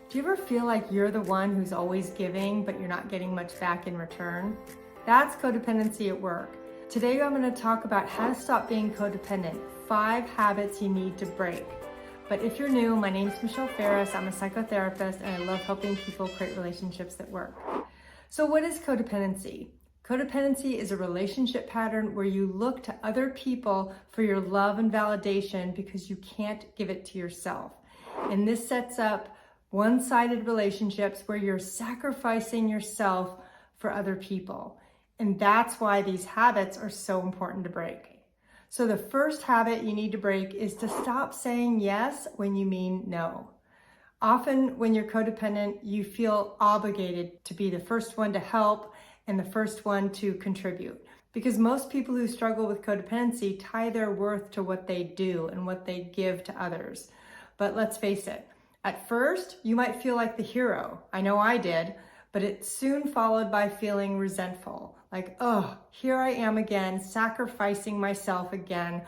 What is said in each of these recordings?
Do you ever feel like you're the one who's always giving, but you're not getting much back in return? That's codependency at work. Today I'm going to talk about how to stop being codependent, 5 habits you need to break. But if you're new, my name's Michelle Ferris. I'm a psychotherapist and I love helping people create relationships that work. So what is codependency? Codependency is a relationship pattern where you look to other people for your love and validation because you can't give it to yourself. And this sets up one-sided relationships where you're sacrificing yourself for other people. And that's why these habits are so important to break. So the first habit you need to break is to stop saying yes when you mean no. Often when you're codependent, you feel obligated to be the first one to help and the first one to contribute. Because most people who struggle with codependency tie their worth to what they do and what they give to others. But let's face it, at first, you might feel like the hero. I know I did, but it's soon followed by feeling resentful. Like, oh, here I am again, sacrificing myself again,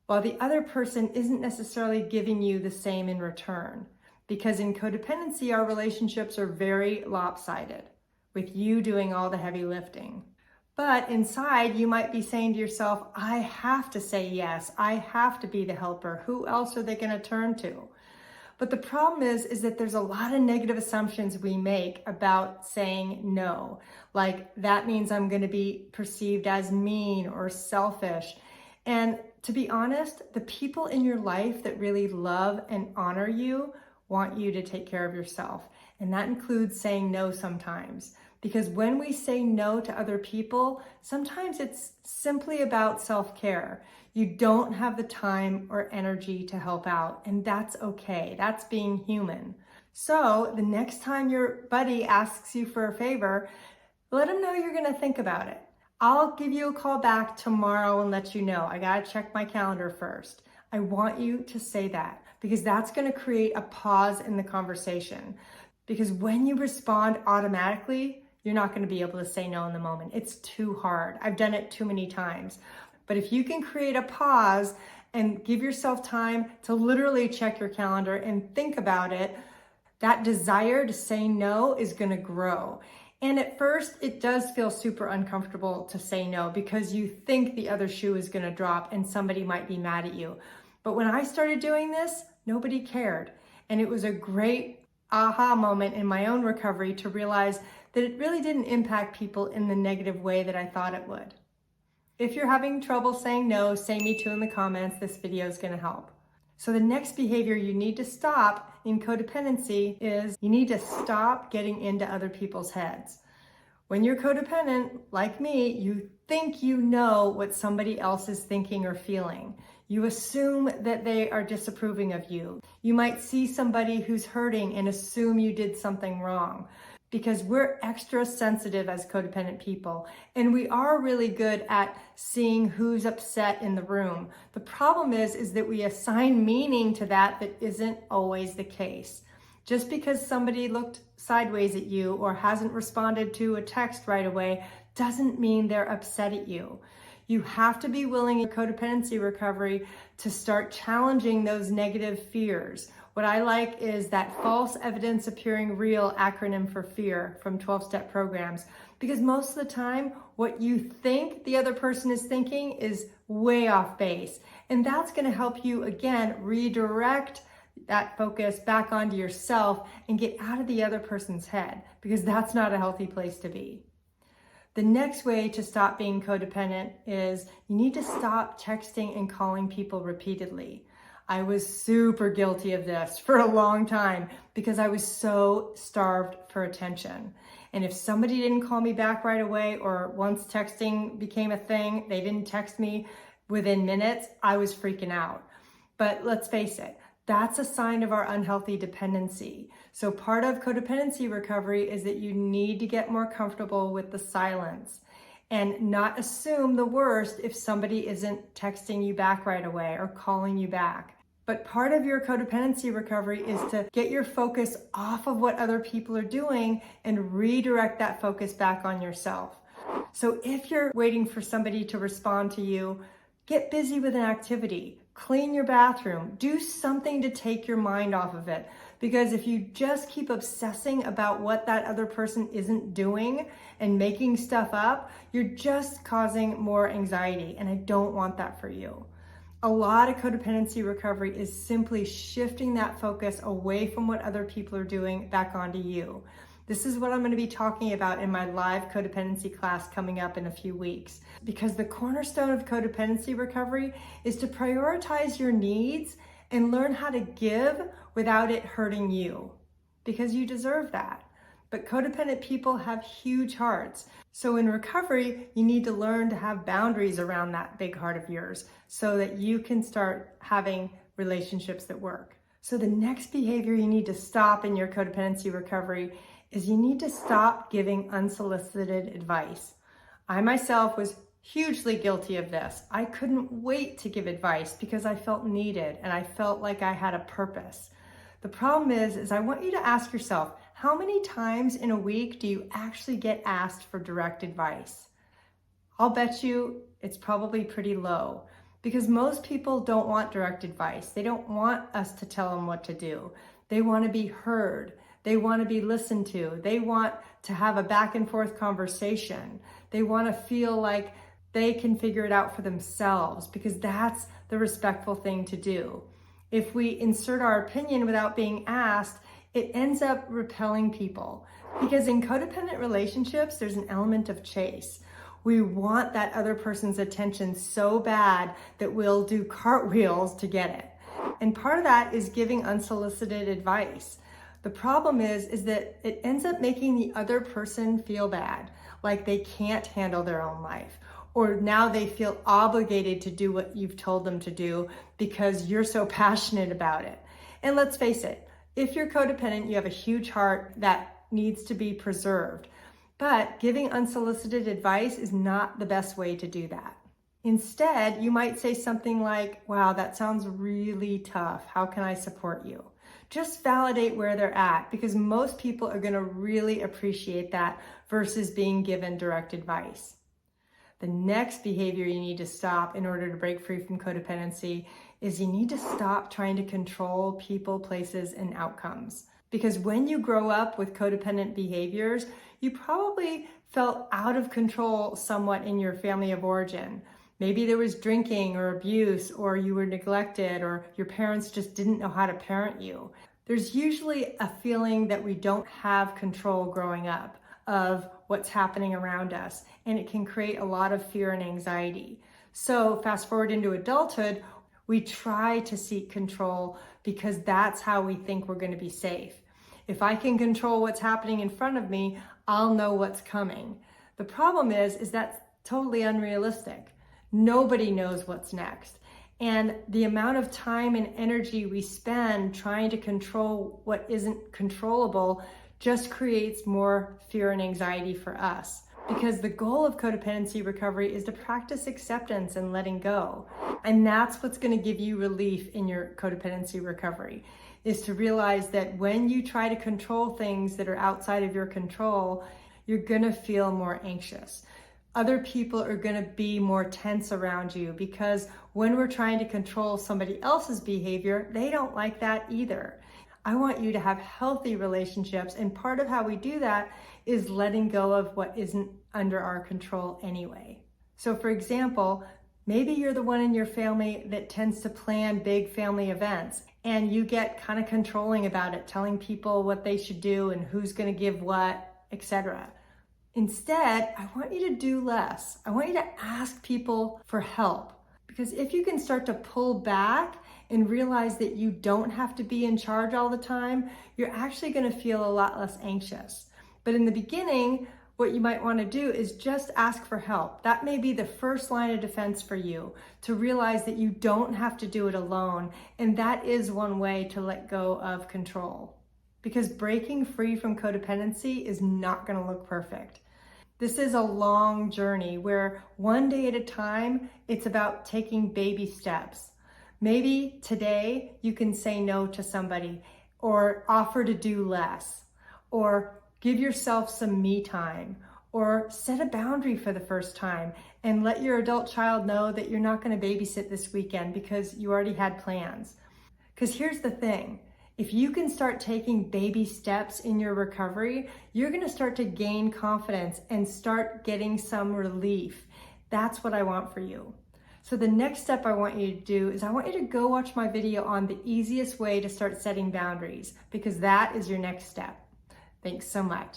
while the other person isn't necessarily giving you the same in return. Because in codependency, our relationships are very lopsided, with you doing all the heavy lifting. But inside, you might be saying to yourself, I have to say yes. I have to be the helper. Who else are they going to turn to? But the problem is that there's a lot of negative assumptions we make about saying no. Like, that means I'm going to be perceived as mean or selfish. And to be honest, the people in your life that really love and honor you want you to take care of yourself. And that includes saying no sometimes. Because when we say no to other people, sometimes it's simply about self-care. You don't have the time or energy to help out, and that's okay. That's being human. So the next time your buddy asks you for a favor, let them know you're gonna think about it. I'll give you a call back tomorrow and let you know. I gotta check my calendar first. I want you to say that because that's gonna create a pause in the conversation. Because when you respond automatically, you're not going to be able to say no in the moment. It's too hard. I've done it too many times. But if you can create a pause and give yourself time to literally check your calendar and think about it, that desire to say no is going to grow. And at first, it does feel super uncomfortable to say no because you think the other shoe is going to drop and somebody might be mad at you. But when I started doing this, nobody cared. And it was a great aha moment in my own recovery to realize that it really didn't impact people in the negative way that I thought it would. If you're having trouble saying no, say me too in the comments. This video is going to help. So the next behavior you need to stop in codependency is you need to stop getting into other people's heads. When you're codependent, like me, you think you know what somebody else is thinking or feeling. You assume that they are disapproving of you. You might see somebody who's hurting and assume you did something wrong. Because we're extra sensitive as codependent people, and we are really good at seeing who's upset in the room. The problem is that we assign meaning to that isn't always the case. Just because somebody looked sideways at you or hasn't responded to a text right away doesn't mean they're upset at you. You have to be willing in codependency recovery to start challenging those negative fears. What I like is that false evidence appearing real acronym for fear from 12-step programs. Because most of the time, what you think the other person is thinking is way off base. And that's going to help you, again, redirect that focus back onto yourself and get out of the other person's head, because that's not a healthy place to be. The next way to stop being codependent is you need to stop texting and calling people repeatedly. I was super guilty of this for a long time because I was so starved for attention. And if somebody didn't call me back right away, or once texting became a thing, they didn't text me within minutes, I was freaking out. But let's face it, that's a sign of our unhealthy dependency. So part of codependency recovery is that you need to get more comfortable with the silence and not assume the worst if somebody isn't texting you back right away or calling you back. But part of your codependency recovery is to get your focus off of what other people are doing and redirect that focus back on yourself. So if you're waiting for somebody to respond to you, get busy with an activity. Clean your bathroom. Do something to take your mind off of it. Because if you just keep obsessing about what that other person isn't doing and making stuff up, you're just causing more anxiety, and I don't want that for you. A lot of codependency recovery is simply shifting that focus away from what other people are doing back onto you. This is what I'm going to be talking about in my live codependency class coming up in a few weeks. Because the cornerstone of codependency recovery is to prioritize your needs and learn how to give without it hurting you. Because you deserve that. But codependent people have huge hearts. So in recovery, you need to learn to have boundaries around that big heart of yours so that you can start having relationships that work. So the next behavior you need to stop in your codependency recovery is you need to stop giving unsolicited advice. I myself was hugely guilty of this. I couldn't wait to give advice because I felt needed and I felt like I had a purpose. The problem is I want you to ask yourself, how many times in a week do you actually get asked for direct advice? I'll bet you it's probably pretty low because most people don't want direct advice. They don't want us to tell them what to do. They want to be heard. They want to be listened to. They want to have a back and forth conversation. They want to feel like they can figure it out for themselves because that's the respectful thing to do. If we insert our opinion without being asked, it ends up repelling people. Because in codependent relationships, there's an element of chase. We want that other person's attention so bad that we'll do cartwheels to get it. And part of that is giving unsolicited advice. The problem is that it ends up making the other person feel bad, like they can't handle their own life. Or now they feel obligated to do what you've told them to do because you're so passionate about it. And let's face it, if you're codependent, you have a huge heart that needs to be preserved. But giving unsolicited advice is not the best way to do that. Instead, you might say something like, wow, that sounds really tough. How can I support you? Just validate where they're at because most people are going to really appreciate that versus being given direct advice. The next behavior you need to stop in order to break free from codependency is you need to stop trying to control people, places, and outcomes. Because when you grow up with codependent behaviors, you probably felt out of control somewhat in your family of origin. Maybe there was drinking or abuse, or you were neglected, or your parents just didn't know how to parent you. There's usually a feeling that we don't have control growing up of what's happening around us, and it can create a lot of fear and anxiety. So fast forward into adulthood, we try to seek control because that's how we think we're going to be safe. If I can control what's happening in front of me, I'll know what's coming. The problem is that's totally unrealistic. Nobody knows what's next. And the amount of time and energy we spend trying to control what isn't controllable just creates more fear and anxiety for us. Because the goal of codependency recovery is to practice acceptance and letting go. And that's what's going to give you relief in your codependency recovery, is to realize that when you try to control things that are outside of your control, you're going to feel more anxious. Other people are going to be more tense around you because when we're trying to control somebody else's behavior, they don't like that either. I want you to have healthy relationships, and part of how we do that is letting go of what isn't under our control anyway. So for example, maybe you're the one in your family that tends to plan big family events, and you get kind of controlling about it, telling people what they should do and who's going to give what, etc. Instead, I want you to do less. I want you to ask people for help. Because if you can start to pull back and realize that you don't have to be in charge all the time, you're actually going to feel a lot less anxious. But in the beginning, what you might want to do is just ask for help. That may be the first line of defense for you, to realize that you don't have to do it alone. And that is one way to let go of control. Because breaking free from codependency is not going to look perfect. This is a long journey where one day at a time, it's about taking baby steps. Maybe today you can say no to somebody, or offer to do less, or give yourself some me time, or set a boundary for the first time and let your adult child know that you're not going to babysit this weekend because you already had plans. Because here's the thing, If you can start taking baby steps in your recovery, you're gonna start to gain confidence and start getting some relief. That's what I want for you. So the next step I want you to do is I want you to go watch my video on the easiest way to start setting boundaries, because that is your next step. Thanks so much.